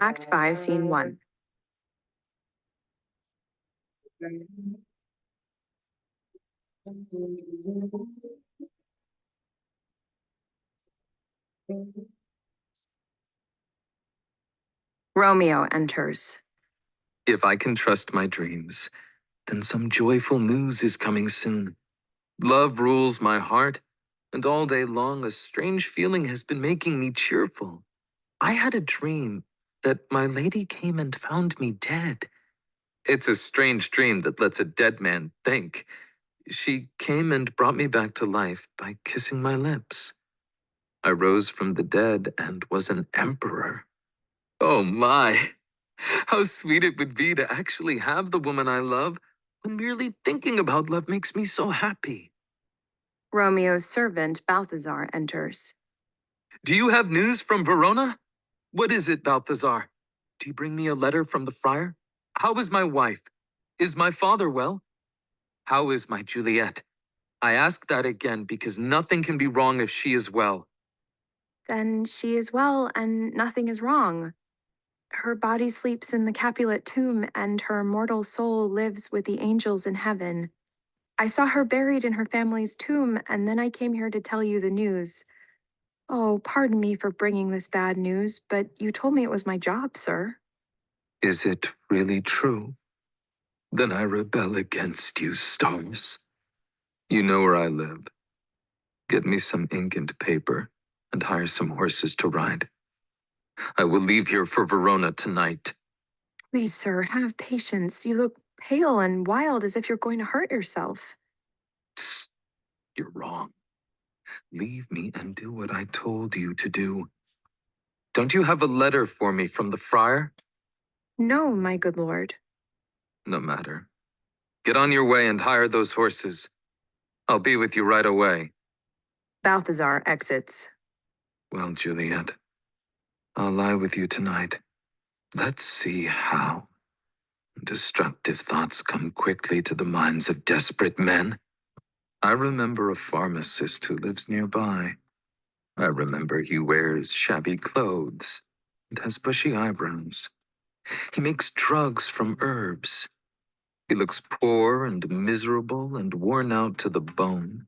Act 5, Scene 1. Romeo enters. If I can trust my dreams, then some joyful news is coming soon. Love rules my heart, and all day long a strange feeling has been making me cheerful. I had a dream that my lady came and found me dead. It's a strange dream that lets a dead man think. She came and brought me back to life by kissing my lips. I rose from the dead and was an emperor. Oh my! How sweet it would be to actually have the woman I love, when merely thinking about love makes me so happy. Romeo's servant, Balthazar, enters. Do you have news from Verona? What is it, Balthazar? Do you bring me a letter from the friar? How is my wife? Is my father well? How is my Juliet? I ask that again because nothing can be wrong if she is well. Then she is well and nothing is wrong. Her body sleeps in the Capulet tomb, and her mortal soul lives with the angels in heaven. I saw her buried in her family's tomb, and then I came here to tell you the news. Oh, pardon me for bringing this bad news, but you told me it was my job, sir. Is it really true? Then I rebel against you, stars. You know where I live. Get me some ink and paper, and hire some horses to ride. I will leave here for Verona tonight. Please, sir, have patience. You look pale and wild as if you're going to hurt yourself. Tss, you're wrong. Leave me and do what I told you to do. Don't you have a letter for me from the friar? No, my good lord. No matter. Get on your way and hire those horses. I'll be with you right away. Balthazar exits. Well, Juliet, I'll lie with you tonight. Let's see how. Destructive thoughts come quickly to the minds of desperate men. I remember a pharmacist who lives nearby. I remember he wears shabby clothes and has bushy eyebrows. He makes drugs from herbs. He looks poor and miserable and worn out to the bone.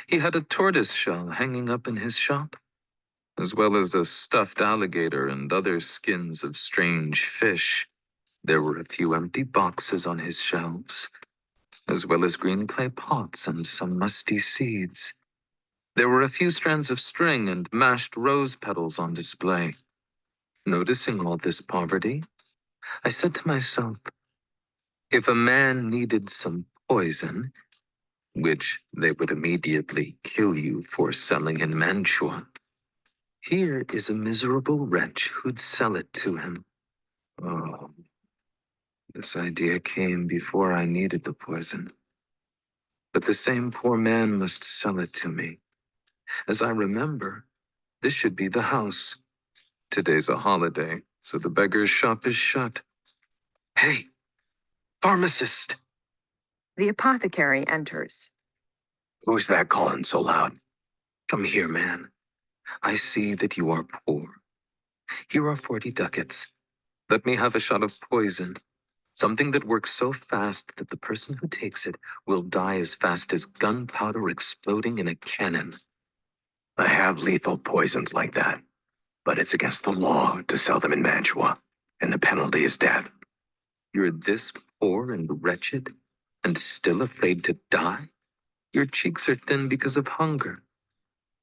He had a tortoise shell hanging up in his shop, as well as a stuffed alligator and other skins of strange fish. There were a few empty boxes on his shelves, as well as green clay pots and some musty seeds. There were a few strands of string and mashed rose petals on display. Noticing all this poverty, I said to myself, if a man needed some poison, which they would immediately kill you for selling in Mantua, here is a miserable wretch who'd sell it to him. Oh, this idea came before I needed the poison. But the same poor man must sell it to me. As I remember, this should be the house. Today's a holiday, so the beggar's shop is shut. Hey, pharmacist! The apothecary enters. Who's that calling so loud? Come here, man. I see that you are poor. Here are 40 ducats. Let me have a shot of poison. Something that works so fast that the person who takes it will die as fast as gunpowder exploding in a cannon. I have lethal poisons like that, but it's against the law to sell them in Mantua, and the penalty is death. You're this poor and wretched, and still afraid to die? Your cheeks are thin because of hunger.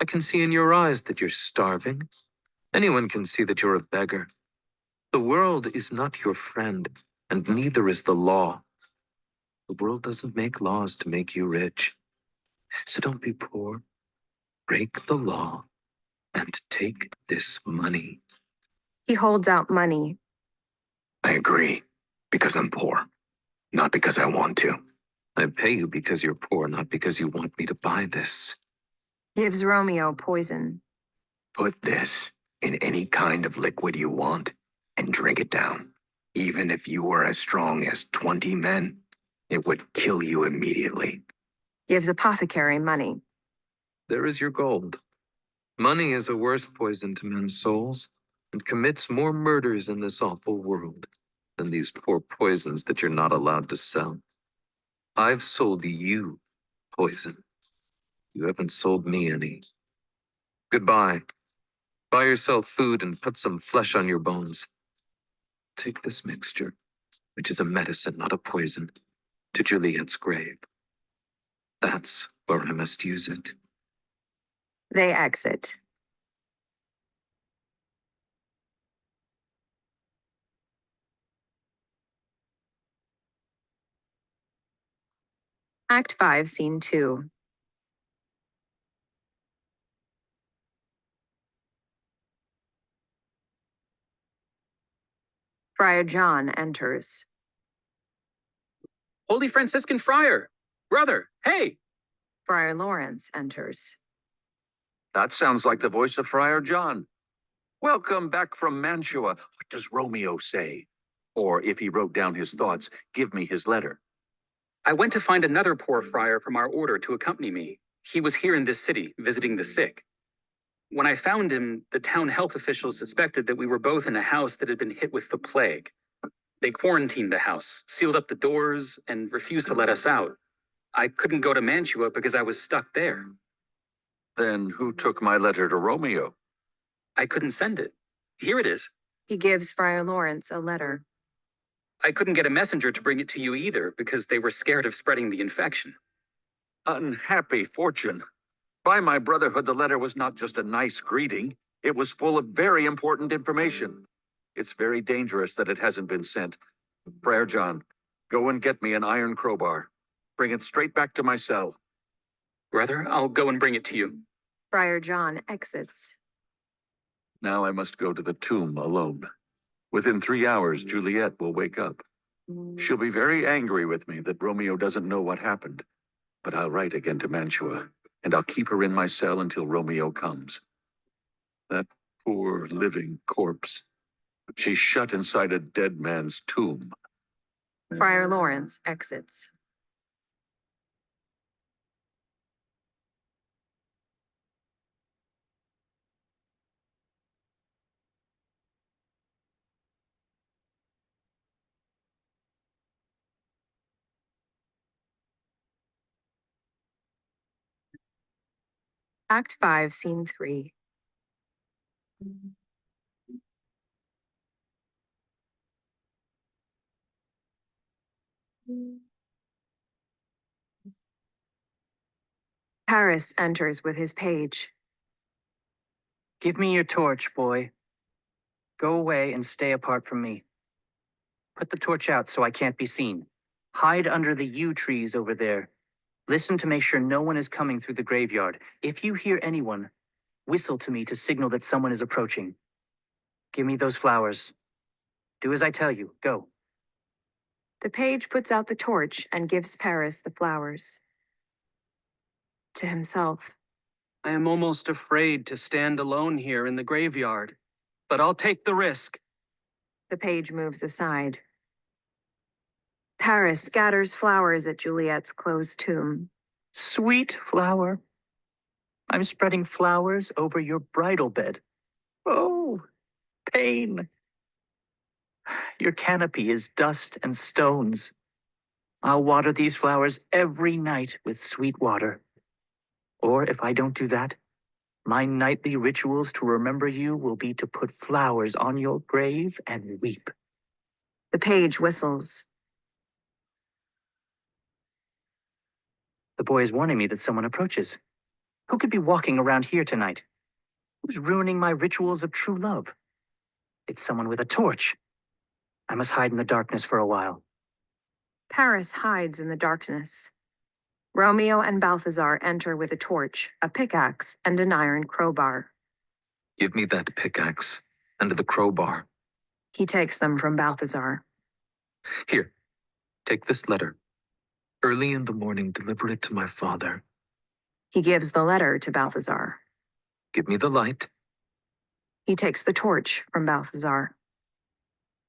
I can see in your eyes that you're starving. Anyone can see that you're a beggar. The world is not your friend, and neither is the law. The world doesn't make laws to make you rich. So don't be poor. Break the law and take this money. He holds out money. I agree, because I'm poor, not because I want to. I pay you because you're poor, not because you want me to buy this. Gives Romeo poison. Put this in any kind of liquid you want and drink it down. Even if you were as strong as 20 men, it would kill you immediately. Gives apothecary money. There is your gold. Money is a worse poison to men's souls. and commits more murders in this awful world than these poor poisons that you're not allowed to sell. I've sold you poison. You haven't sold me any. Goodbye. Buy yourself food and put some flesh on your bones. Take this mixture, which is a medicine, not a poison, to Juliet's grave. That's where I must use it. They exit. Act 5, Scene 2. Friar John enters. Holy Franciscan Friar! Brother, hey! Friar Lawrence enters. That sounds like the voice of Friar John. Welcome back from Mantua. What does Romeo say? Or if he wrote down his thoughts, give me his letter. I went to find another poor friar from our order to accompany me. He was here in this city, visiting the sick. When I found him, the town health officials suspected that we were both in a house that had been hit with the plague. They quarantined the house, sealed up the doors, and refused to let us out. I couldn't go to Mantua because I was stuck there. Then who took my letter to Romeo? I couldn't send it. Here it is. He gives Friar Lawrence a letter. I couldn't get a messenger to bring it to you either because they were scared of spreading the infection. Unhappy fortune. By my brotherhood, the letter was not just a nice greeting. It was full of very important information. It's very dangerous that it hasn't been sent. Friar John, go and get me an iron crowbar. Bring it straight back to my cell. Brother, I'll go and bring it to you. Friar John exits. Now I must go to the tomb alone. Within 3 hours, Juliet will wake up. She'll be very angry with me that Romeo doesn't know what happened. But I'll write again to Mantua, and I'll keep her in my cell until Romeo comes. That poor living corpse. She's shut inside a dead man's tomb. Friar Lawrence exits. Act 5, Scene 3. Paris enters with his page. Give me your torch, boy. Go away and stay apart from me. Put the torch out so I can't be seen. Hide under the yew trees over there. Listen to make sure no one is coming through the graveyard. If you hear anyone, whistle to me to signal that someone is approaching. Give me those flowers. Do as I tell you. Go. The page puts out the torch and gives Paris the flowers. To himself. I am almost afraid to stand alone here in the graveyard, but I'll take the risk. The page moves aside. Paris scatters flowers at Juliet's closed tomb. Sweet flower. I'm spreading flowers over your bridal bed. Oh, pain. Your canopy is dust and stones. I'll water these flowers every night with sweet water. Or if I don't do that, my nightly rituals to remember you will be to put flowers on your grave and weep. The page whistles. The boy is warning me that someone approaches. Who could be walking around here tonight? Who's ruining my rituals of true love? It's someone with a torch. I must hide in the darkness for a while. Paris hides in the darkness. Romeo and Balthazar enter with a torch, a pickaxe, and an iron crowbar. Give me that pickaxe and the crowbar. He takes them from Balthazar. Here, take this letter. Early in the morning, deliver it to my father. He gives the letter to Balthazar. Give me the light. He takes the torch from Balthazar.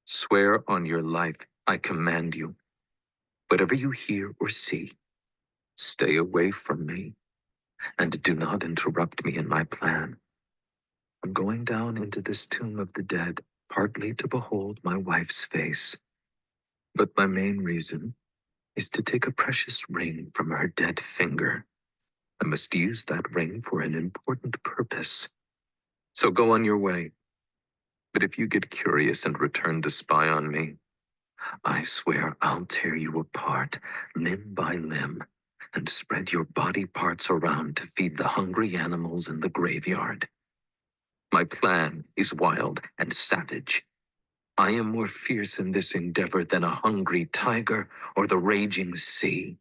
Swear on your life, I command you. Whatever you hear or see, stay away from me, and do not interrupt me in my plan. I'm going down into this tomb of the dead, partly to behold my wife's face. But my main reason is to take a precious ring from her dead finger. I must use that ring for an important purpose. So go on your way. But if you get curious and return to spy on me, I swear I'll tear you apart, limb by limb, and spread your body parts around to feed the hungry animals in the graveyard. My plan is wild and savage. I am more fierce in this endeavor than a hungry tiger or the raging sea.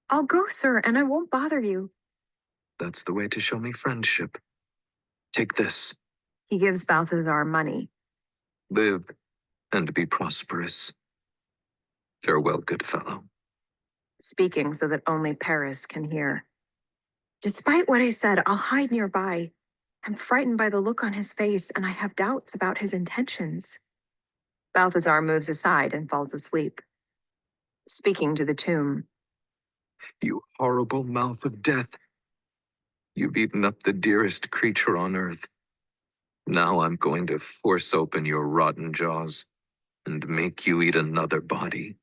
I'll go, sir, and I won't bother you. That's the way to show me friendship. Take this. He gives Balthazar money. Live and be prosperous. Farewell, good fellow. Speaking so that only Paris can hear. Despite what I said, I'll hide nearby. I'm frightened by the look on his face, and I have doubts about his intentions. Balthazar moves aside and falls asleep. Speaking to the tomb. You horrible mouth of death. You've eaten up the dearest creature on earth. Now I'm going to force open your rotten jaws and make you eat another body.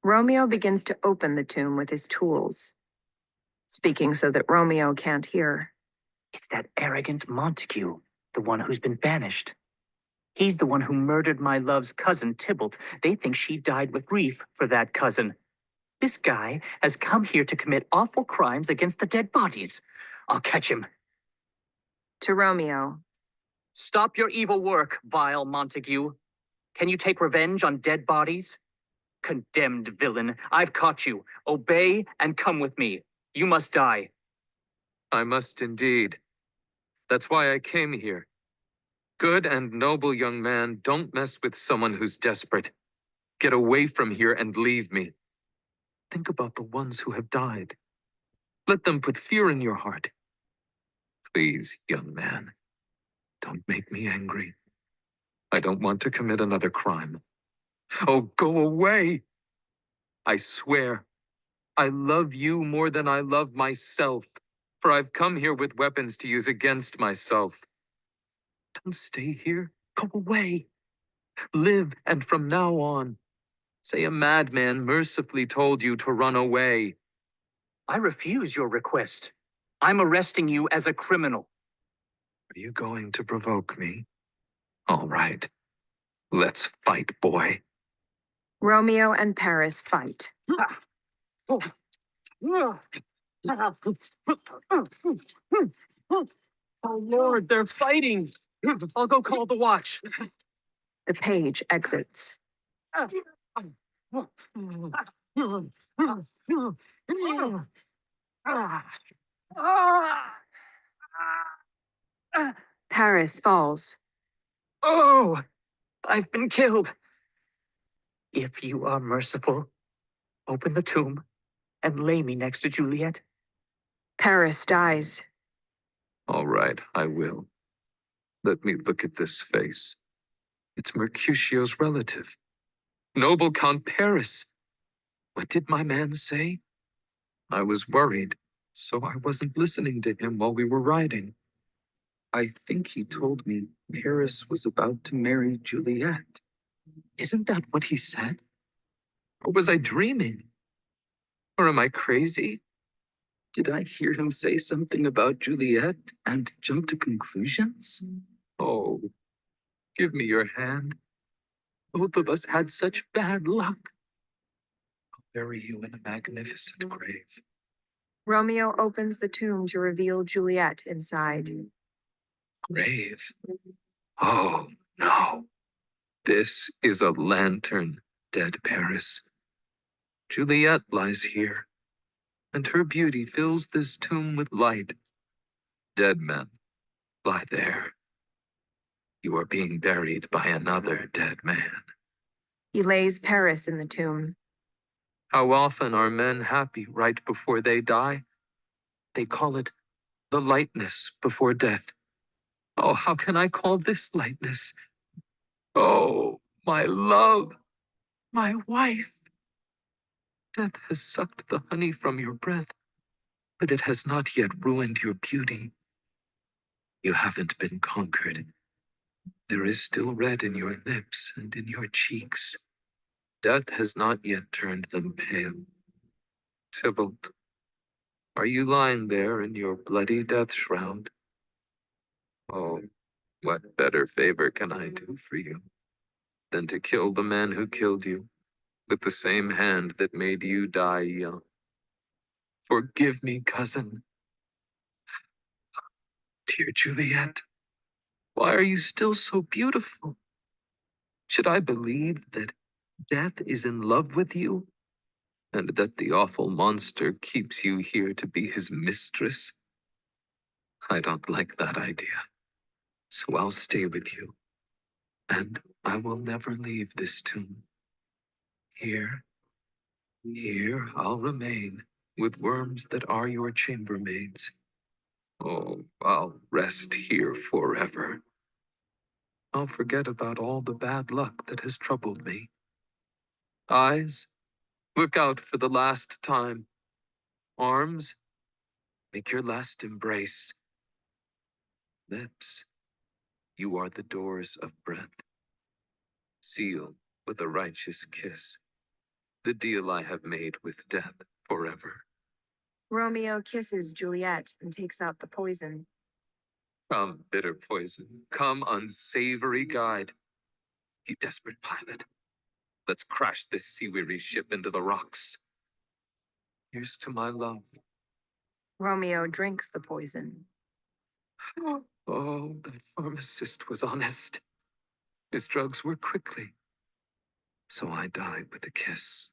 Romeo begins to open the tomb with his tools. Speaking so that Romeo can't hear. It's that arrogant Montague, the one who's been banished. He's the one who murdered my love's cousin, Tybalt. They think she died with grief for that cousin. This guy has come here to commit awful crimes against the dead bodies. I'll catch him. To Romeo. Stop your evil work, vile Montague. Can you take revenge on dead bodies? Condemned villain, I've caught you. Obey and come with me. You must die. I must indeed. That's why I came here. Good and noble young man, don't mess with someone who's desperate. Get away from here and leave me. Think about the ones who have died. Let them put fear in your heart. Please, young man, don't make me angry. I don't want to commit another crime. Oh, go away! I swear, I love you more than I love myself, for I've come here with weapons to use against myself. Don't stay here. Go away. Live, and from now on, say a madman mercifully told you to run away. I refuse your request. I'm arresting you as a criminal. Are you going to provoke me? All right. Let's fight, boy. Romeo and Paris fight. Oh, Lord, they're fighting. I'll go call the watch. The page exits. Paris falls. Oh, I've been killed. If you are merciful, open the tomb and lay me next to Juliet. Paris dies. All right, I will. Let me look at this face. It's Mercutio's relative. Noble Count Paris. What did my man say? I was worried, so I wasn't listening to him while we were riding. I think he told me Paris was about to marry Juliet. Isn't that what he said? Or was I dreaming? Or am I crazy? Did I hear him say something about Juliet and jump to conclusions? Oh, give me your hand. Both of us had such bad luck. I'll bury you in a magnificent grave. Romeo opens the tomb to reveal Juliet inside. Grave? Oh, no. This is a lantern, dead Paris. Juliet lies here, and her beauty fills this tomb with light. Dead men lie there. You are being buried by another dead man. He lays Paris in the tomb. How often are men happy right before they die? They call it the lightness before death. Oh, how can I call this lightness? Oh, my love, my wife. Death has sucked the honey from your breath, but it has not yet ruined your beauty. You haven't been conquered. There is still red in your lips and in your cheeks. Death has not yet turned them pale. Tybalt, are you lying there in your bloody death shroud? Oh, what better favor can I do for you than to kill the man who killed you with the same hand that made you die young? Forgive me, cousin. Dear Juliet, why are you still so beautiful? Should I believe that death is in love with you, and that the awful monster keeps you here to be his mistress? I don't like that idea, so I'll stay with you, and I will never leave this tomb. Here, here I'll remain with worms that are your chambermaids. Oh, I'll rest here forever. I'll forget about all the bad luck that has troubled me. Eyes, look out for the last time. Arms, make your last embrace. Lips, you are the doors of breath. Seal with a righteous kiss the deal I have made with death forever. Romeo kisses Juliet and takes out the poison. Come, bitter poison. Come, unsavory guide. You desperate pilot. Let's crash this sea-weary ship into the rocks. Here's to my love. Romeo drinks the poison. Oh, that pharmacist was honest. His drugs were quickly. So I died with a kiss.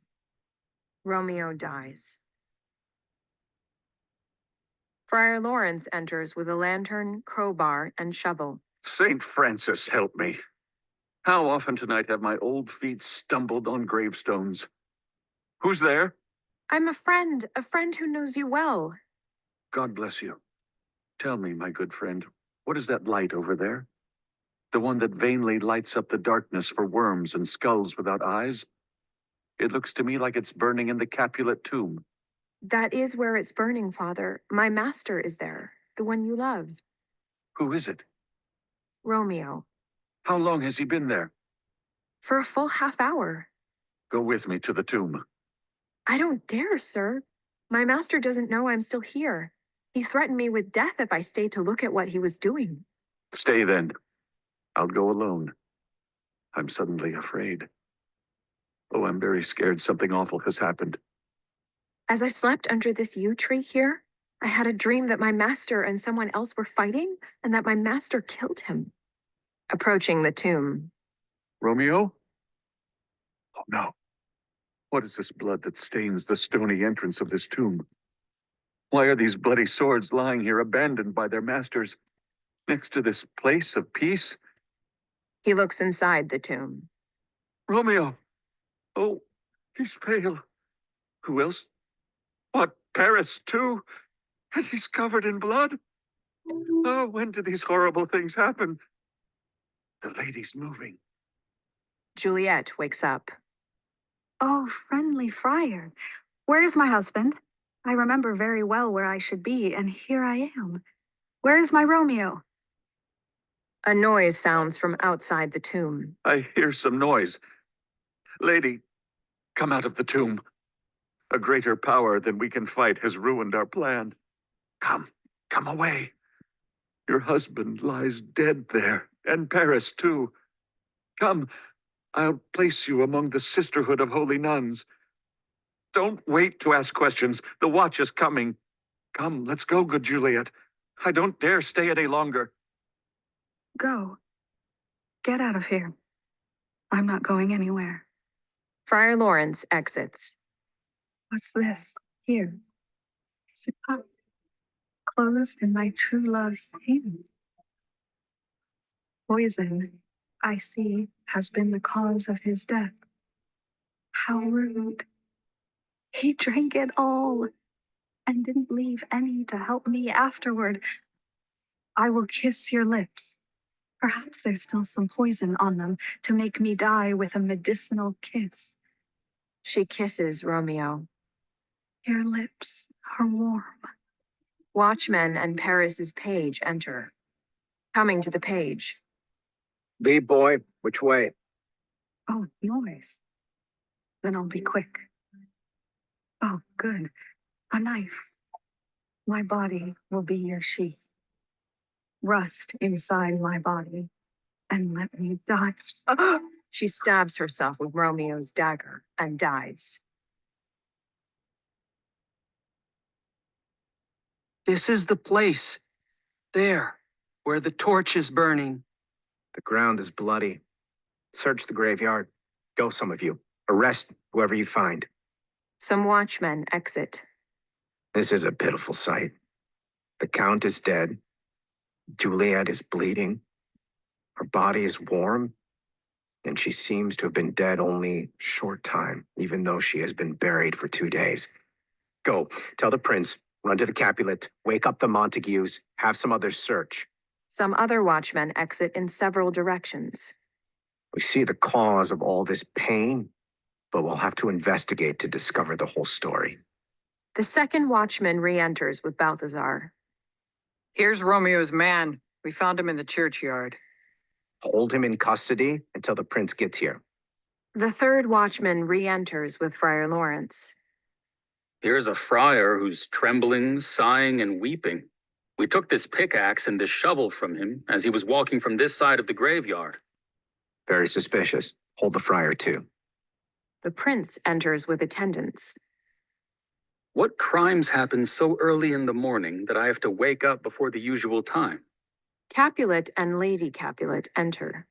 Romeo dies. Friar Lawrence enters with a lantern, crowbar, and shovel. St. Francis, help me. How often tonight have my old feet stumbled on gravestones? Who's there? I'm a friend who knows you well. God bless you. Tell me, my good friend, what is that light over there? The one that vainly lights up the darkness for worms and skulls without eyes? It looks to me like it's burning in the Capulet tomb. That is where it's burning, Father. My master is there, the one you love. Who is it? Romeo. How long has he been there? For a full half-hour. Go with me to the tomb. I don't dare, sir. My master doesn't know I'm still here. He threatened me with death if I stayed to look at what he was doing. Stay then. I'll go alone. I'm suddenly afraid. Oh, I'm very scared something awful has happened. As I slept under this yew tree here, I had a dream that my master and someone else were fighting and that my master killed him. Approaching the tomb. Romeo? Oh no. What is this blood that stains the stony entrance of this tomb? Why are these bloody swords lying here abandoned by their masters, next to this place of peace? He looks inside the tomb. Romeo! Oh, he's pale. Who else? What, Paris too? And he's covered in blood? Oh, when did these horrible things happen? The lady's moving. Juliet wakes up. Oh, friendly friar, where is my husband? I remember very well where I should be, and here I am. Where is my Romeo? A noise sounds from outside the tomb. I hear some noise. Lady, come out of the tomb. A greater power than we can fight has ruined our plan. Come away. Your husband lies dead there, and Paris too. Come, I'll place you among the sisterhood of holy nuns. Don't wait to ask questions. The watch is coming. Come, let's go, good Juliet. I don't dare stay any longer. Go. Get out of here. I'm not going anywhere. Friar Lawrence exits. What's this? Here. Is it up? Closed in my true love's hand. Poison, I see, has been the cause of his death. How rude. He drank it all and didn't leave any to help me afterward. I will kiss your lips. Perhaps there's still some poison on them to make me die with a medicinal kiss. She kisses Romeo. Your lips are warm. Watchmen and Paris's page enter. Coming to the page. Lead, boy. Which way? Oh, north. Then I'll be quick. Oh, good. A knife. My body will be your sheath. Rust inside my body and let me die. She stabs herself with Romeo's dagger and dies. This is the place. There, where the torch is burning. The ground is bloody. Search the graveyard. Go, some of you. Arrest whoever you find. Some watchmen exit. This is a pitiful sight. The Count is dead. Juliet is bleeding. Her body is warm. And she seems to have been dead only a short time, even though she has been buried for 2 days. Go, tell the prince, run to the Capulet, wake up the Montagues, have some others search. Some other watchmen exit in several directions. We see the cause of all this pain, but we'll have to investigate to discover the whole story. The second watchman re-enters with Balthazar. Here's Romeo's man. We found him in the churchyard. Hold him in custody until the prince gets here. The third watchman re-enters with Friar Lawrence. Here's a friar who's trembling, sighing, and weeping. We took this pickaxe and this shovel from him as he was walking from this side of the graveyard. Very suspicious. Hold the friar too. The prince enters with attendants. What crimes happen so early in the morning that I have to wake up before the usual time? Capulet and Lady Capulet enter.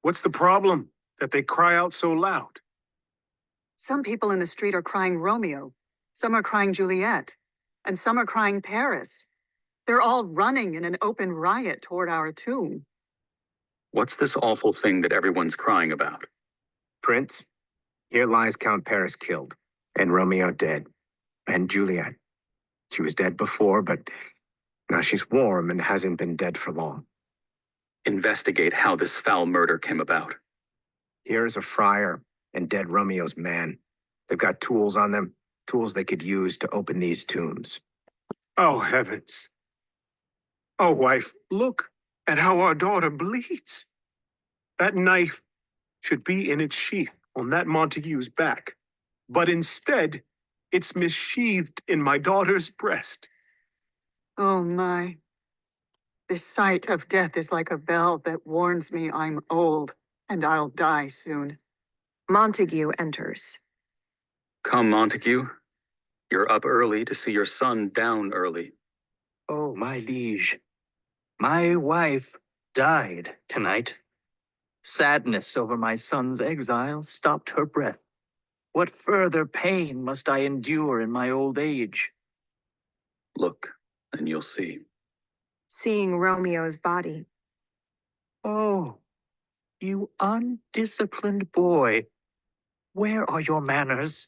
What's the problem that they cry out so loud? Some people in the street are crying Romeo, some are crying Juliet, and some are crying Paris. They're all running in an open riot toward our tomb. What's this awful thing that everyone's crying about? Prince, here lies Count Paris killed, and Romeo dead, and Juliet. She was dead before, but now she's warm and hasn't been dead for long. Investigate how this foul murder came about. Here's a friar and dead Romeo's man. They've got tools on them, tools they could use to open these tombs. Oh, heavens. Oh, wife, look at how our daughter bleeds. That knife should be in its sheath on that Montague's back, but instead, it's missheathed in my daughter's breast. Oh my. The sight of death is like a bell that warns me I'm old and I'll die soon. Montague enters. Come, Montague. You're up early to see your son down early. Oh, my liege. My wife died tonight. Sadness over my son's exile stopped her breath. What further pain must I endure in my old age? Look, and you'll see. Seeing Romeo's body. Oh, you undisciplined boy. Where are your manners?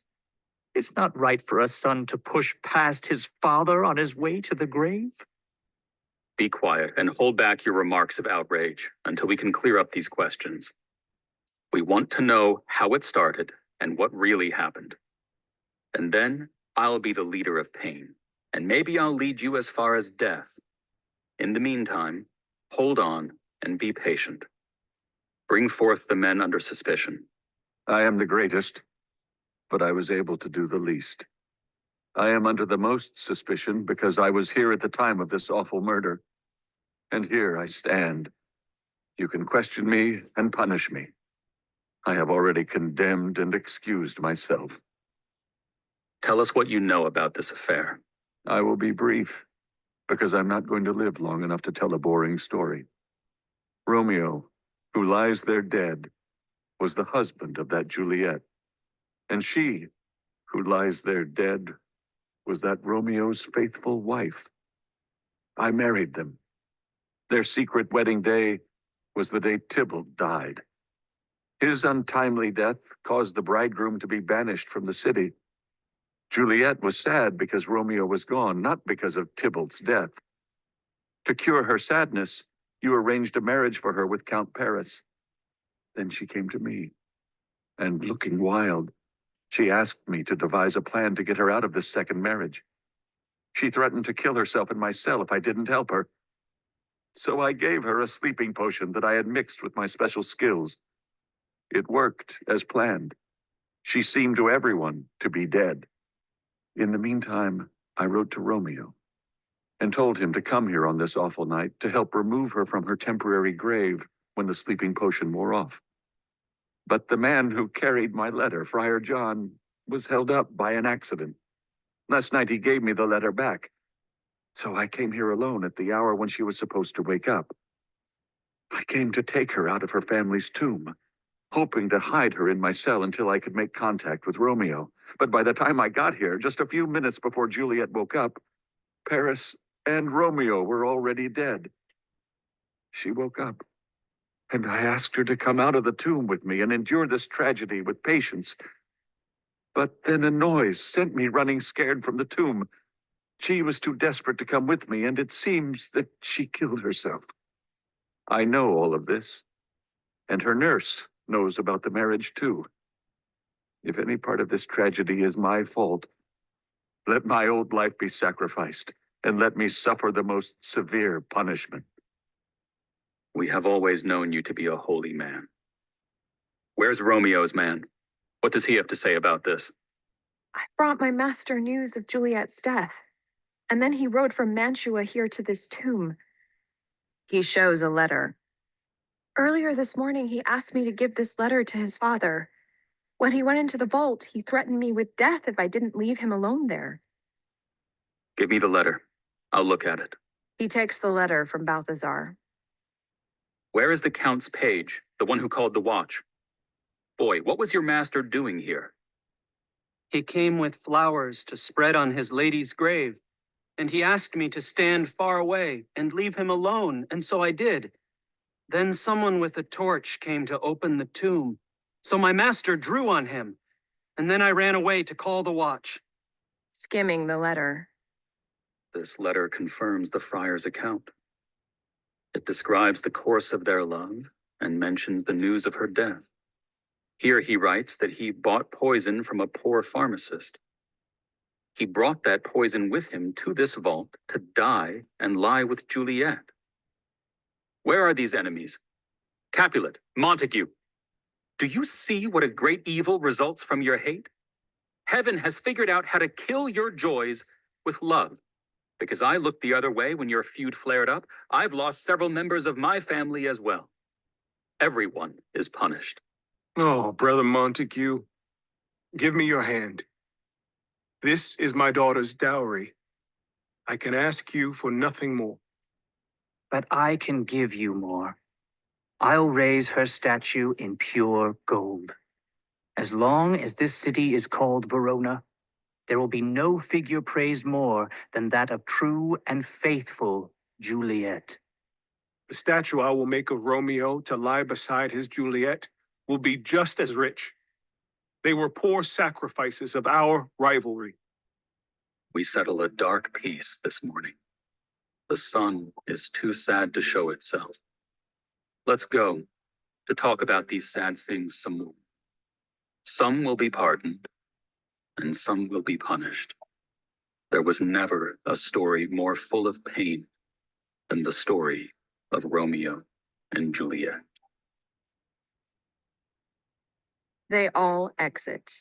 It's not right for a son to push past his father on his way to the grave. Be quiet and hold back your remarks of outrage until we can clear up these questions. We want to know how it started and what really happened. And then I'll be the leader of pain, and maybe I'll lead you as far as death. In the meantime, hold on and be patient. Bring forth the men under suspicion. I am the greatest, but I was able to do the least. I am under the most suspicion because I was here at the time of this awful murder. And here I stand. You can question me and punish me. I have already condemned and excused myself. Tell us what you know about this affair. I will be brief, because I'm not going to live long enough to tell a boring story. Romeo, who lies there dead, was the husband of that Juliet. And she, who lies there dead, was that Romeo's faithful wife. I married them. Their secret wedding day was the day Tybalt died. His untimely death caused the bridegroom to be banished from the city. Juliet was sad because Romeo was gone, not because of Tybalt's death. To cure her sadness, you arranged a marriage for her with Count Paris. Then she came to me, and looking wild, she asked me to devise a plan to get her out of this second marriage. She threatened to kill herself in my cell if I didn't help her. So I gave her a sleeping potion that I had mixed with my special skills. It worked as planned. She seemed to everyone to be dead. In the meantime, I wrote to Romeo and told him to come here on this awful night to help remove her from her temporary grave when the sleeping potion wore off. But the man who carried my letter, Friar John, was held up by an accident. Last night he gave me the letter back, so I came here alone at the hour when she was supposed to wake up. I came to take her out of her family's tomb, hoping to hide her in my cell until I could make contact with Romeo. But by the time I got here, just a few minutes before Juliet woke up, Paris and Romeo were already dead. She woke up, and I asked her to come out of the tomb with me and endure this tragedy with patience. But then a noise sent me running scared from the tomb. She was too desperate to come with me, and it seems that she killed herself. I know all of this, and her nurse knows about the marriage too. If any part of this tragedy is my fault, let my old life be sacrificed, and let me suffer the most severe punishment. We have always known you to be a holy man. Where's Romeo's man? What does he have to say about this? I brought my master news of Juliet's death, and then he rode from Mantua here to this tomb. He shows a letter. Earlier this morning, he asked me to give this letter to his father. When he went into the vault, he threatened me with death if I didn't leave him alone there. Give me the letter. I'll look at it. He takes the letter from Balthazar. Where is the Count's page, the one who called the watch? Boy, what was your master doing here? He came with flowers to spread on his lady's grave, and he asked me to stand far away and leave him alone, and so I did. Then someone with a torch came to open the tomb, so my master drew on him, and then I ran away to call the watch. Skimming the letter. This letter confirms the friar's account. It describes the course of their love and mentions the news of her death. Here he writes that he bought poison from a poor pharmacist. He brought that poison with him to this vault to die and lie with Juliet. Where are these enemies? Capulet, Montague. Do you see what a great evil results from your hate? Heaven has figured out how to kill your joys with love. Because I looked the other way when your feud flared up, I've lost several members of my family as well. Everyone is punished. Oh, Brother Montague, give me your hand. This is my daughter's dowry. I can ask you for nothing more. But I can give you more. I'll raise her statue in pure gold. As long as this city is called Verona, there will be no figure praised more than that of true and faithful Juliet. The statue I will make of Romeo to lie beside his Juliet will be just as rich. They were poor sacrifices of our rivalry. We settle a dark peace this morning. The sun is too sad to show itself. Let's go to talk about these sad things some more. Some will be pardoned, and some will be punished. There was never a story more full of pain than the story of Romeo and Juliet. They all exit.